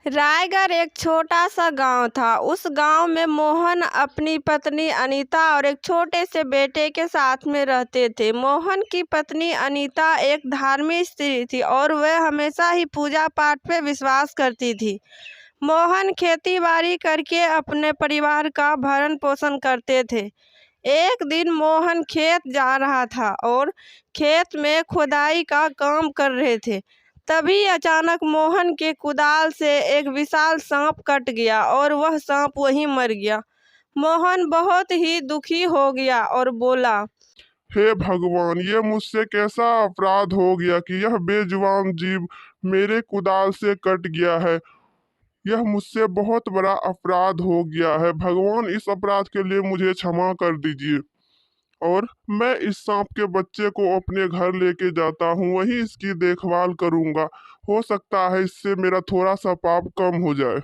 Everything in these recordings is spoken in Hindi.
रायगढ़ एक छोटा सा गांव था। उस गांव में मोहन अपनी पत्नी अनीता और एक छोटे से बेटे के साथ में रहते थे। मोहन की पत्नी अनीता एक धार्मिक स्त्री थी और वह हमेशा ही पूजा पाठ पे विश्वास करती थी। मोहन खेती बाड़ी करके अपने परिवार का भरण पोषण करते थे। एक दिन मोहन खेत जा रहा था और खेत में खुदाई का काम कर रहे थे। तभी अचानक मोहन के कुदाल से एक विशाल सांप कट गया और वह सांप वहीं मर गया। मोहन बहुत ही दुखी हो गया और बोला, हे भगवान, ये मुझसे कैसा अपराध हो गया कि यह बेजुबान जीव मेरे कुदाल से कट गया है। यह मुझसे बहुत बड़ा अपराध हो गया है। भगवान, इस अपराध के लिए मुझे क्षमा कर दीजिए और मैं इस सांप के बच्चे को अपने घर लेके जाता हूँ, वहीं इसकी देखभाल करूँगा। हो सकता है इससे मेरा थोड़ा सा पाप कम हो जाए।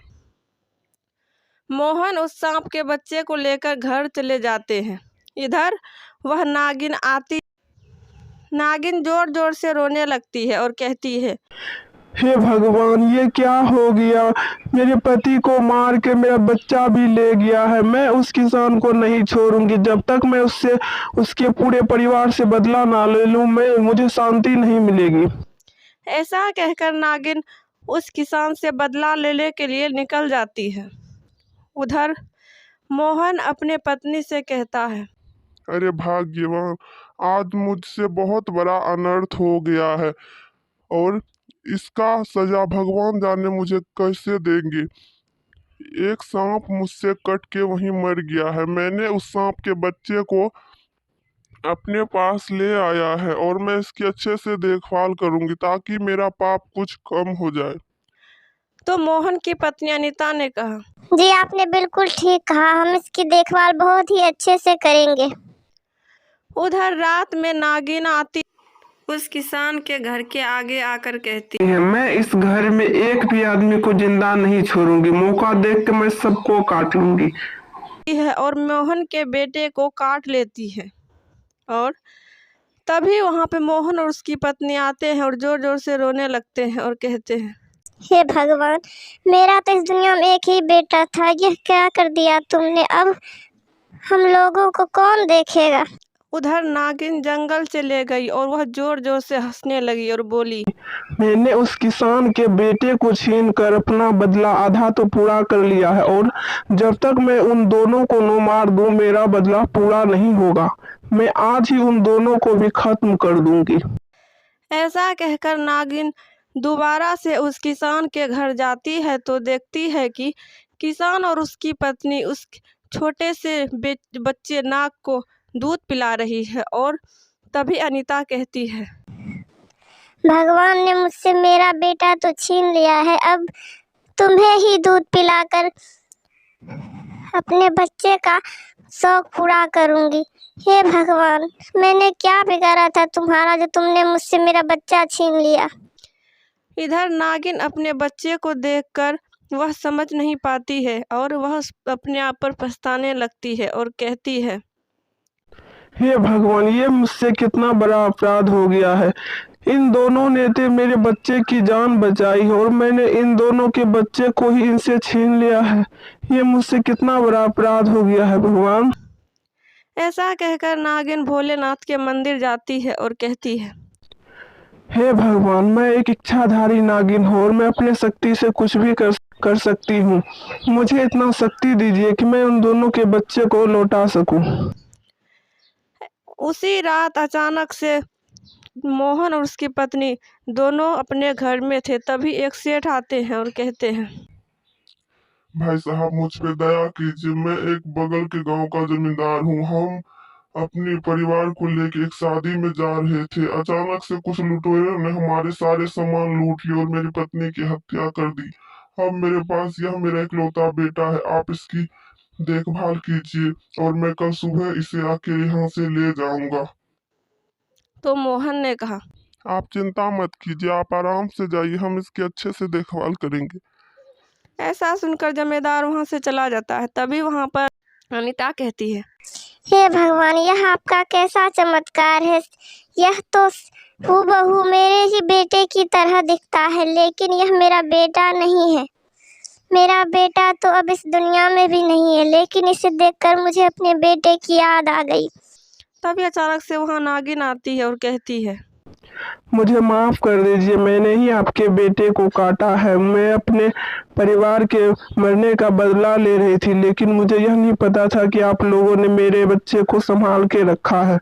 मोहन उस सांप के बच्चे को लेकर घर चले जाते हैं। इधर वह नागिन जोर जोर से रोने लगती है और कहती है, हे भगवान, ये क्या हो गया? मेरे पति को मार के मेरा बच्चा भी ले गया है। मैं उस किसान को नहीं छोड़ूंगी जब तक मैं उससे उसके पूरे परिवार से बदला ना ले लूं। मुझे शांति नहीं मिलेगी। ऐसा कहकर नागिन उस किसान से बदला लेने के लिए निकल जाती है। उधर मोहन अपने पत्नी से कहता है, अरे भाग्यवान, आज मुझसे बहुत बड़ा अनर्थ हो गया है और इसका सजा भगवान जाने मुझे कैसे देंगे। एक सांप मुझसे कट के वहीं मर गया है। मैंने उस सांप के बच्चे को अपने पास ले आया है और मैं इसकी अच्छे से देखभाल करूंगी ताकि मेरा पाप कुछ कम हो जाए। तो मोहन की पत्नी अनीता ने कहा, जी आपने बिल्कुल ठीक कहा, हम इसकी देखभाल बहुत ही अच्छे से करेंगे। उधर रात में नागिन आती उस किसान के घर के आगे आकर कहती है, मैं इस घर में एक भी आदमी को जिंदा नहीं छोड़ूंगी। मौका देख के मैं सबको काट लूंगी। और मोहन के बेटे को काट लेती है। और तभी वहां पे मोहन और उसकी पत्नी आते हैं और जोर जोर से रोने लगते हैं और कहते हैं, हे भगवान, मेरा तो इस दुनिया में एक ही बेटा था, यह क्या कर दिया तुमने? अब हम लोगों को कौन देखेगा? उधर नागिन जंगल चले गई और वह जोर जोर से हंसने लगी और बोली, मैंने उस किसान के बेटे को छीन कर अपना बदला आधा तो पूरा कर लिया है और जब तक मैं उन दोनों को न मार दूं मेरा बदला पूरा नहीं होगा। मैं आज ही उन दोनों को भी खत्म कर दूंगी। ऐसा कहकर नागिन दोबारा से उस किसान के घर जाती है तो देखती है कि किसान और उसकी पत्नी उस छोटे से बच्चे नाग को दूध पिला रही है। और तभी अनीता कहती है, भगवान ने मुझसे मेरा बेटा तो छीन लिया है, अब तुम्हें ही दूध पिलाकर अपने बच्चे का शौक पूरा करूंगी। हे भगवान, मैंने क्या बिगाड़ा था तुम्हारा जो तुमने मुझसे मेरा बच्चा छीन लिया? इधर नागिन अपने बच्चे को देखकर वह समझ नहीं पाती है और वह अपने आप पर पछताने लगती है और कहती है, हे भगवान, ये मुझसे कितना बड़ा अपराध हो गया है। इन दोनों ने तो मेरे बच्चे की जान बचाई और मैंने इन दोनों के बच्चे को ही इनसे छीन लिया है। ये मुझसे कितना बड़ा अपराध हो गया है भगवान। ऐसा कहकर नागिन भोलेनाथ के मंदिर जाती है और कहती है, हे भगवान, मैं एक इच्छाधारी नागिन हूँ और मैं अपने शक्ति से कुछ भी कर सकती हूँ। मुझे इतना शक्ति दीजिए कि मैं उन दोनों के बच्चे को लौटा सकूं। उसी रात अचानक से मोहन और उसकी पत्नी दोनों अपने घर में थे। तभी एक सेठ आते हैं और कहते हैं, भाई साहब, मुझ पे दया कीजिए। मैं एक बगल के गांव का जमींदार हूँ। हम अपने परिवार को लेके एक शादी में जा रहे थे। अचानक से कुछ लुटेरों ने हमारे सारे सामान लूट लिए और मेरी पत्नी की हत्या कर दी। अब मेरे पास यह मेरा इकलौता बेटा है। आप इसकी देखभाल कीजिए और मैं कल सुबह इसे आके यहाँ से ले जाऊंगा। तो मोहन ने कहा, आप चिंता मत कीजिए, आप आराम से जाइए, हम इसकी अच्छे से देखभाल करेंगे। ऐसा सुनकर जमींदार वहां से चला जाता है। तभी वहां पर अनीता कहती है, हे भगवान, यह आपका कैसा चमत्कार है? यह तो हूबहू मेरे ही बेटे की तरह दिखता है, लेकिन यह मेरा बेटा नहीं है। मेरा बेटा तो अब इस दुनिया में भी नहीं है, लेकिन इसे देखकर मुझे अपने बेटे की याद आ गई। तभी अचानक से वहाँ नागिन आती है और कहती है, मुझे माफ़ कर दीजिए, मैंने ही आपके बेटे को काटा है। मैं अपने परिवार के मरने का बदला ले रही थी, लेकिन मुझे यह नहीं पता था कि आप लोगों ने मेरे बच्चे को संभाल के रखा है।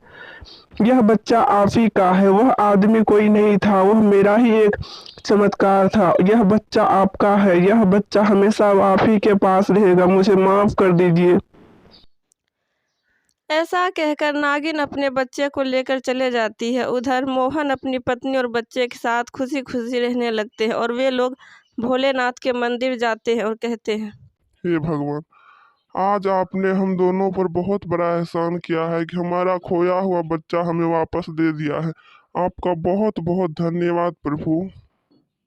यह बच्चा आप ही का है, वह आदमी कोई नहीं था, वह मेरा ही एक चमत्कार था। यह बच्चा आपका है, यह बच्चा हमेशा आप ही के पास रहेगा। मुझे माफ़ कर दीजिए। ऐसा कहकर नागिन अपने बच्चे को लेकर चले जाती है। उधर मोहन अपनी पत्नी और बच्चे के साथ खुशी खुशी रहने लगते हैं और वे लोग भोलेनाथ के मंदिर जाते हैं और कहते हैं, हे भगवान, आज आपने हम दोनों पर बहुत बड़ा एहसान किया है कि हमारा खोया हुआ बच्चा हमें वापस दे दिया है। आपका बहुत बहुत धन्यवाद प्रभु।